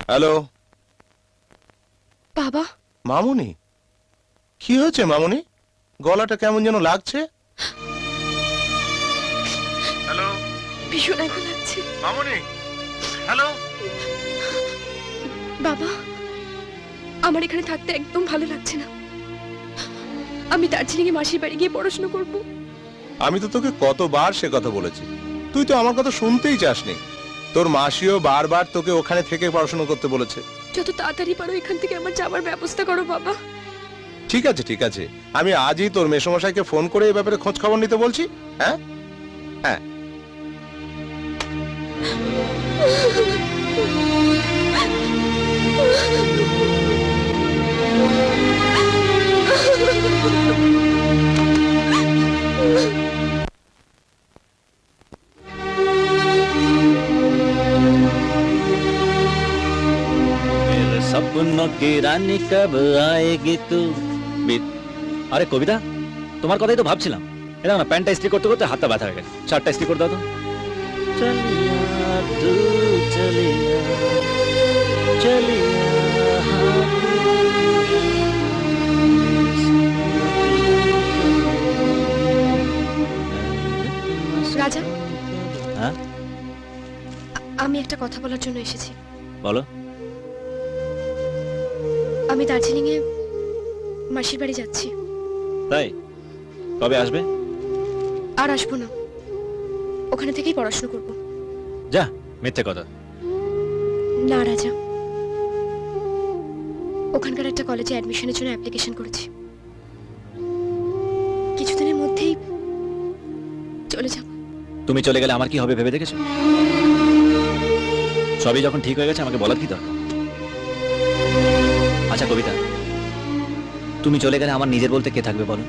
Hello বাবা, মামুনি, কি হয়েছে মামুনি? গলাটা কেমন যেন লাগছে। হ্যালো ভীষণ একা লাগছে। মামুনি, হ্যালো। বাবা, আমার এখানে থাকতে একদম ভালো লাগছে না। আমি দার্জিলিং এ মাসির বাড়ি গিয়ে পড়াশোনা করব। আমি তো তোকে কতবার সে কথা বলেছি, তুই তো আমার কথা শুনতেই চাসনি। তোর মাসিও বারবার তোকে ওখানে থেকে পড়াশোনা করতে বলেছে। যত তাড়াতাড়ি পারো এখান থেকে আমার যাওয়ার ব্যবস্থা করো বাবা। ঠিক আছে ঠিক আছে, আমি আজই তোর মেসোমশাইকে ফোন করে এই ব্যাপারে খোঁজ খবর নিতে বলছি। হ্যাঁ হ্যাঁ। मेरे सपनों की रानी कब आएगी तू। আরে কবিতা, তোমার কথাই তো ভাবছিলাম। এটা না প্যান্টটা ইস্ত্রি করতে করতে হাতটা ব্যথা হয়ে গেছে। শার্টটা ইস্ত্রি করে দাও তো। চলিয়া তু চলিয়া চলিয়া রাজা, হ্যাঁ আমি একটা কথা বলার জন্য এসেছি। বলো। আমি দার্জিলিং এ মাসির বাড়ি যাচ্ছি। তাই? কবে আসবে? আর আসবো না, ওখানে থেকেই পড়াশোনা করব। যা, মিথ্যে কথা। না রাজা, ওখানকার একটা কলেজে অ্যাডমিশনের জন্য অ্যাপ্লিকেশন করেছি। কিছুদিনের মধ্যেই চলে যাব। তুমি চলে গেলে আমার কি হবে ভেবে দেখেছো? সবই যখন ঠিক হয়ে গেছে আমাকে বলার কি দরকার? আচ্ছা কবিতা, তুমি চলে গেলে আমার নিজের বলতে কে থাকবে বলো?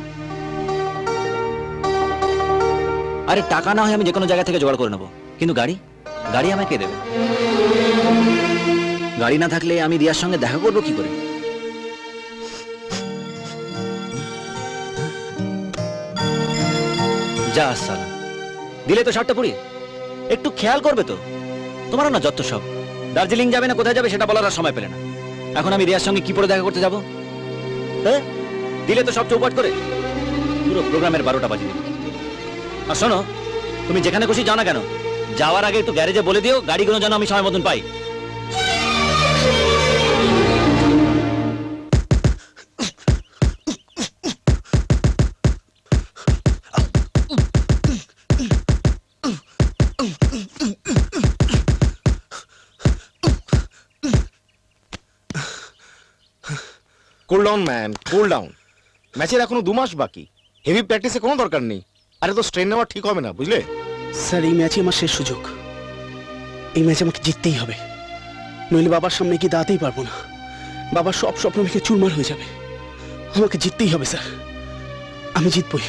আরে টাকা না হয় আমি যে কোনো জায়গা থেকে জোগাড় করে নেবো, কিন্তু গাড়ি গাড়ি আমাকে কে দেবে? গাড়ি না থাকলে আমি রিয়ার সঙ্গে দেখা করবো কি করে? যা সালাম দিলে তো শার্টটা পুড়িয়ে। একটু খেয়াল করবে তো। তোমারও না যত সব। দার্জিলিং যাবে না কোথায় যাবে সেটা বলার আর সময় পেলে না। এখন আমি রিয়ার সঙ্গে কি পরে দেখা করতে যাবো? হ্যাঁ, দিলে তো সব চৌপাট করে। পুরো প্রোগ্রামের 12টা বাজিয়ে দিল। আর শোনো, তুমি যেখানে খুশি যাও না কেন, যাওয়ার আগে একটু গ্যারেজে বলে দিও গাড়িগুলো যেন আমি সময় মতন পাই। Cool down man, cool down. ম্যাচের এখনো 2 মাস বাকি। হেভি প্র্যাকটিসে কোনো দরকার নেই। আরে তো স্ট্রেন নেওয়া ঠিক হবে না, বুঝলে? স্যার, এই ম্যাচই আমার শেষ সুযোগ। এই ম্যাচ আমাকে জিততেই হবে, নইলে বাবার সামনে গিয়ে দাঁড়াতেই পারবো না। বাবার সব স্বপ্ন ভেঙে চুরমার হয়ে যাবে। আমাকে জিততেই হবে স্যার, আমি জিতবই।